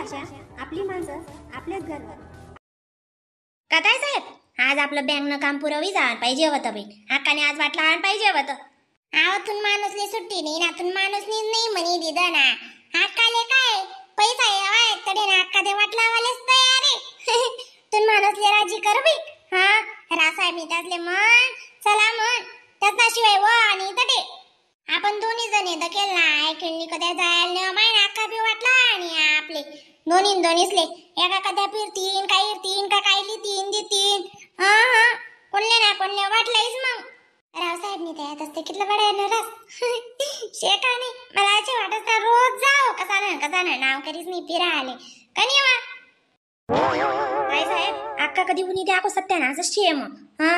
भाषा, आपली माणसं, आपलेच घर. काय साहेब, आज आपलं बँकनं काम पुरवी जाण पाहिजे होतं बाई. हक्काने आज वाटला आण पाहिजे होतं. आवतून माणूसली सुट्टी नाही, नातून माणूसनी नाही म्हणी दिलं ना. हक्काले काय पैसा आहे तडे ना, हक्का दे वाटला वालेच तयार आहे. तुन माणूसले राजी कर बाई. हा रासाहेब मी त्यातले मन चला मन त्याच्याशिवाय व आणि तडे आपण दोन्ही जण दकेल ना. ऐकणी कद्या जायला माय हक्का बी वाटला आणि आपले दोन्हीसले एका कद्या फिरतीन काय इरतीन का काय लितीन देतीन. हा कोणले ना कोणले वाटलायच मग. रावसाहेबनी त्यात असते कितलं बडा नरस शेकाने मला असे वाटत रोज जाओ कसा ना नाव करीच नाही फिरा आले कनी वा. काय साहेब अक्का कधी उनी द्या को सत्यानाच शे मग. हा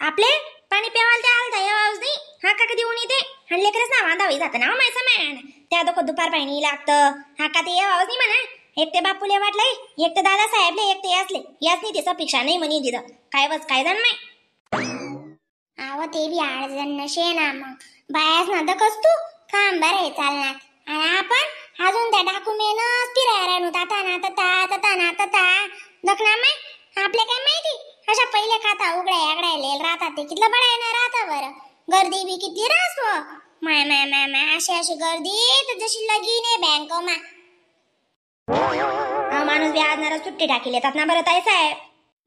आपले पाणी प्यावाल त्या आलता यावाज नाही. हा का कधी उनी ते हल्ले करस ना वांदावी जात ना माय समय त्या दोक दुपार पाणी लागतं. हा का ते यावाज नाही म्हणा. एक ते बापूले वाटलंय, एक ते दादा साहेबले, एक ते यासले यासनी त्याचा पेक्षा नाही म्हणी दिलं काय वच काय जण नाही. आव ते बी 8 जण नशे ना मग बायास ना दकस तू काम बरे चालणार. आणि आपण अजून त्या डॉक्युमेंट फिरायला राहू तता दखना माय आपले काय माहिती. अशा पहिले खाता उघड्या राहतात ते कितलं बडायना राहता बरं. गर्दी बी किती राहतो माय अशी गर्दी तर जशी लगीन आहे बँकोमा. माणूस बी आजनारा सुट्टी टाकी लेतात ना बरं ताई साहेब.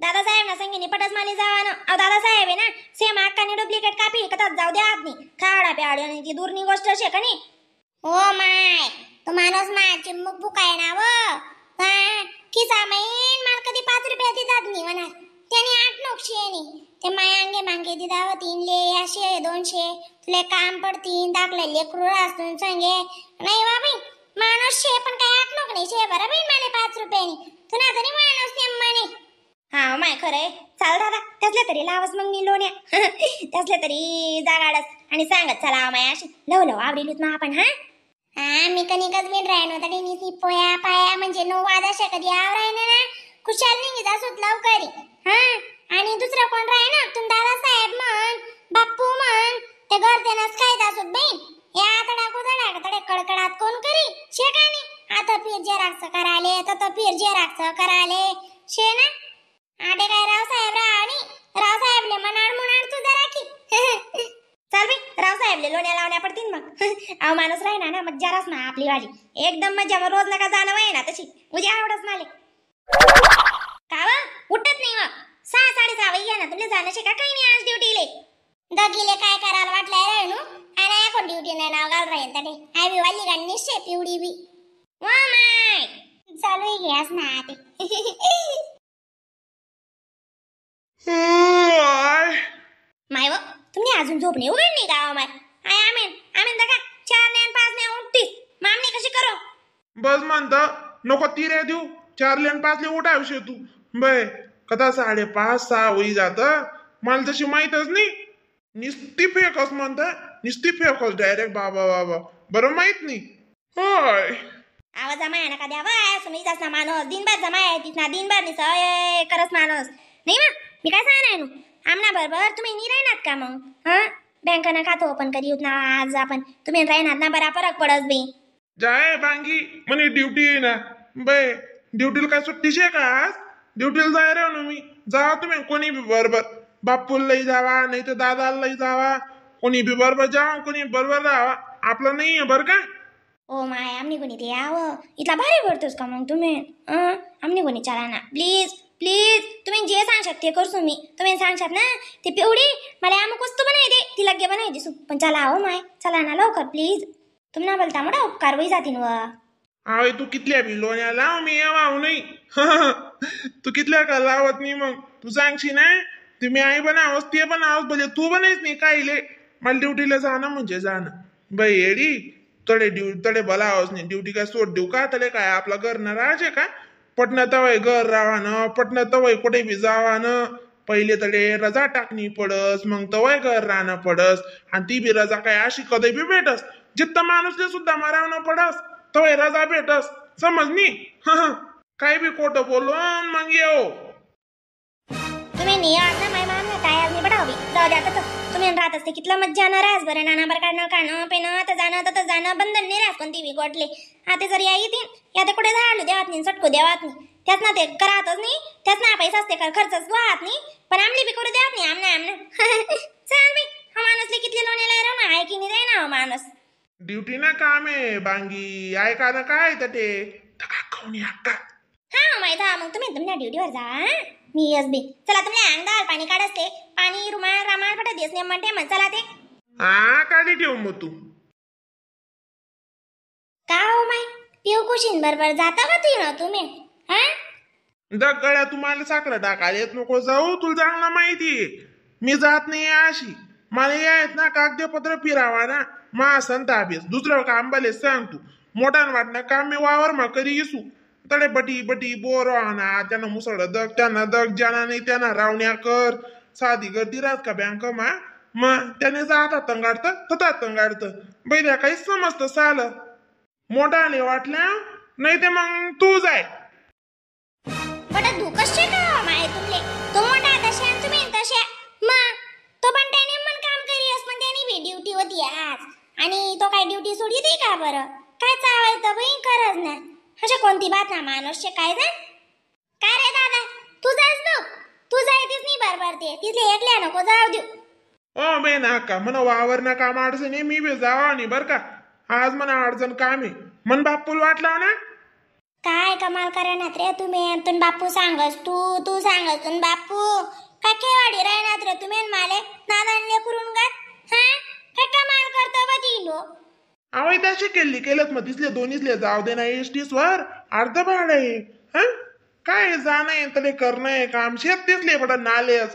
दादासाहेब ना संगीनी पटस माली जावा ना. दादासाहेब आहे ना सेम अक्काने डुप्लिकेट कापी कतात जाऊ द्या आदनी खाडा प्याड आणि ती दूरनी गोष्ट शे का नाही. हो माय तो माणूस माय चिमुक बुकाय ना व खिसा मैन माल कधी 5 रुपया देतात नाही म्हणा. त्याने 8 नोक्षी ते माय मांगे दिदाव 3 ले 100 200 तुले काम पडतीन दाखले लेकरू असून संगे नाही बाबी माणूस शे पण काय 8 नोक नाही शे बरं बाई माले 5 रुपयानी तुला तरी माणूस नेम म्हणे. हा माय खरंय चाल दादा त्यासले तरी लावस मग मी लोण्या त्यासले तरी जागाडस आणि सांगत चला माय अशी लव आवडीलूच मग आपण. हा मी कनिकच बिन राहणं तरी नी पोया पाया म्हणजे 9 वाजता कधी आव राहणं ना खुशाल नाही जासूत लवकरी. हा आणि दुसरं कोण राहे ना तुम दादा साहेब म्हण बाप्पू म्हण ते घर देण्यास काय जासूत बाई. या तडे कडकडात कोण करी शे का नाही. आता फिर जेराक्स कराले तर फिर जेराक्स कराले शे ना. आडे काय रावसाहेबले मनाड मुनाड तू जरा की चल बाई रावसाहेबले लोण्या लावण्या पडतील मग. अहो माणूस राही ना मज्जा रास ना आपली वाली एकदम मज्जा. मग रोज नका जाणं वय ना तशी उद्या आवडच माले कावा उठत नाही मग 6 6:30 वाजता ना तुला जाणं शे का काही नाही आज ड्युटीले. दगीले काय करायला वाटलंय राहणू आणि कोण ड्युटी नाही नाव घाल राहील तडे आय बी वाली गाणी निश्चय पिवडी बी वा माय चालू घ्यास ना ते. माय व तुम्ही अजून झोप नाही उघडली का माय. आमेन दगा 4 ने 5 ने उठतीस मामणी कशी करो बस म्हणता नको तिरे देऊ 4 ले 5 ले उठावशे तू बे कदा 5:30 6 होई जात मला तशी माहीतच नाही. निस्ती फेकस म्हणता निस्ती फेकस डायरेक्ट बाबा बरं माहित नाही. होय आवाज जमाय ना का द्यावा तुम्ही जास्त ना माणूस दिनभर जमाय तीच ना दिनभर नि सय करस माणूस नाही मग मी काय सांगणार ना आमना बरोबर तुम्ही नाही राहणार का मग. हा बँकानं खातो ओपन करी ना आज आपण तुम्ही राहणार ना बरा फरक पडस बी. जाय बांगी म्हणे ड्युटी आहे ना बे ड्युटीला काय सुट्टीशे का आज ड्युटीला जाय रे ना मी जावा तुम्ही कोणी बी बरोबर बापूला जावा नाही तर दादाला जावा कोणी बी बरोबर जावा कोणी बरोबर राहावा आपलं नाही आहे बरं का. ओ माय आमनी कोणी ते यावं इथला भारी पडतोस का मग तुम्ही. आमनी कोणी चला ना प्लीज तुम्ही जे सांगशात ते करसू मी. तुम्ही सांगशात ना ते पिवडी मला अमुक वस्तू बनाय दे ती लगे बनाय दिसू पण चला हो माय चला ना लवकर प्लीज. तुम्ही ना बोलता मोठा उपकार होई जातीन व. अरे तू कितल्या बी लोण्या लाव मी येवाव नाही तू कितल्या का लावत नाही मग तू सांगशी ना ती मी आई बनावस ते बनावस म्हणजे तू बनायच नाही काहीले मला ड्युटीला जाणं म्हणजे जाणं बाई येडी तडे भलावस नाही ड्युटी काय सोड देऊ का तले काय आपला घर ना राहायचे का पटना तवय घर रावानं पटना तवय कुठे बी जावानं पहिले तडे रजा टाकणी पडस मग तवय घर राहणं पडस आणि ती बी रजा काय अशी कधी बी भेटस जित्त माणूसले सुद्धा मारावणं पडस तवय रजा भेटस समजनी. काय बी खोटं बोलून मग येऊ तुम्ही नाही आज ना माय मान काय आज नाही पडावी जाऊ द्या तुम्ही राहत असते कितलं मज्जा न राहस बरं नानाबर काढणं खाणं पिणं तर जाणं बंधन नाही राहत कोणती बी गोटले आता जर या येतील या ते कुठे झाडू देवात नाही सटकू देवात नाही त्याच ना ते करातच नाही त्याच ना पैसा असते का खर्चच वाहत नाही पण आमली बी करू देत नाही आमना चाल बाई हा माणूसले किती लोण्याला राहू ना आहे की नाही ना माणूस ड्युटी ना काम आहे बांगी ऐका ना काय तर ते खाऊन अक्का हा माहित हा मग तुम्ही तुमच्या ड्युटीवर जा मी यस बी चला तुम्ही अंगदार पाणी काढते पाणी रुमाल रामाल पटा देस ने म्हणते मग चला ते हा काढी ठेव मग तू का हो माय पिऊ कुशीन बरोबर जाता का तू ना तुम्ही हा दग गळ्या तुम्हाला साखर टाकायला येत नको जाऊ तुला चांगला माहितीये मी जात नाही अशी मला यायत ना कागदपत्र फिरावा ना मा संत अभ्यास दुसरं काम बले सांग तू मोठान वाटणं काम मी वावर मा करी येसू तडे बटी बटी बोर आणा त्यांना मुसळ दग त्यांना दग ज्यांना नाही त्यांना रावण्या कर साधी गर्दी राहत का बँक मा मग त्याने जातात तंगाडतं ततात तंगाडतं बैद्या काहीच समजतं साल मोठाले वाटल्या नाही ते मग तू जाय बट दुकशे का माय तुमले तो मोठा तशा आणि तुम्ही तशा मग तो पण त्याने मन काम करीस पण त्याने बी ड्युटी होती आज आणि तो काय ड्युटी सोडी दे का बरं काय चावायचं बाई करच ना अशा कोणती बात ना माणूसचे काय जा काय रे दादा तू जायस बघ तू जायतीस नाही बरोबर ते तिथले एकल्या नको जाऊ देऊ ओ बे नाका मन वावर ना काम अडचण आहे मी बी जावा नाही बर का आज मला अडचण काम आहे मन बापूल वाटला ना काय कमाल करणार रे तुम्ही तुन बापू सांगस तू सांगस तुन बापू काय केवाडी राहणार रे तुम्ही माले नादानले करून गा हा काय कमाल करतो बदिलो आवय त्याशी केलत मग तिसले दोन्हीसले जाऊ दे ना एसटीस वर अर्ध भाड आहे हा काय जाणं आहे तले करणं आहे काम शेत तिसले पड नालेस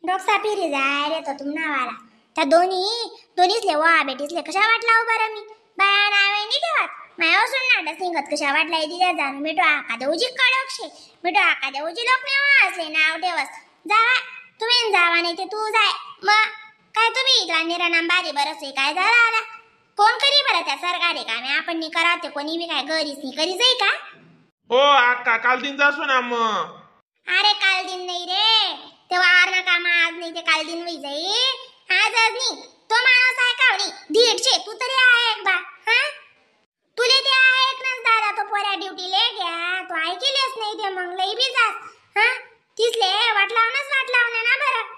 डोकसा फिरी जाय रे तो तुम नावाला त्या दोन्हीसले वा बेटीसले कशा वाटला हो बरं मी बाया नावे नाही ठेवत माया सुन सिंगत कशा वाटलाय तिच्या जाणून मिठो आका देऊजी कडकशे मिठो आका देऊजी लोक नाही असले नाव ठेवस जावा तुम्ही जावा नाही ते तू जाय मग काय तुम्ही इथला निरानाम बारी बरस काय झाला आला कोण करी बरं त्या सरकारी कामे आपण नी करा ते कोणी बी काय घरीच नाही करी जाई का हो आका काल दिन जासू ना मग अरे काल दिन नाही रे ते वावर ना काम आज नाही ते काल दिन वई जाई आज नाही तो माणूस आहे का नाही 150 तू तरी आहे एक बा हा तुले ते आहे एक नस दादा तो पोऱ्या ड्युटी ले घ्या तो ऐकलेच नाही ते मग लई बी जास हा तिसले वाटलावनच ना बरं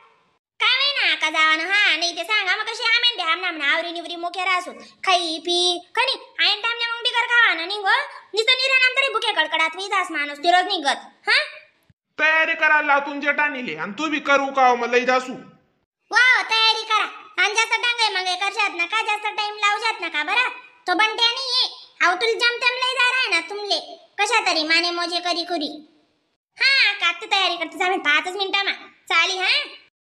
काय नाही ना का जावानं हा नाही ते सांगा मग कशी आमेन द्या आमना आवरी निवरी मोके रासू खाई पी कणी आयन टाइमने मग बिगर खावाना नाही गो नुसतं निरानाम तरी भुके कडकडात मी जास माणूस तिरोज निघत हा तयारी करायला लाव तुमच्या टाणीले आणि तू बी करू का मला जासू वाव तयारी करा आणि जास्त डांगे मगे करशात ना का जास्त टाइम लावशात ना का बरं तो बनते नाही आव तुल जमतेम लई जा राय ना तुमले कशा तरी माने मोजे करी कुरी हा का तयारी करते आम्ही 5 मिनिटामा चाली हा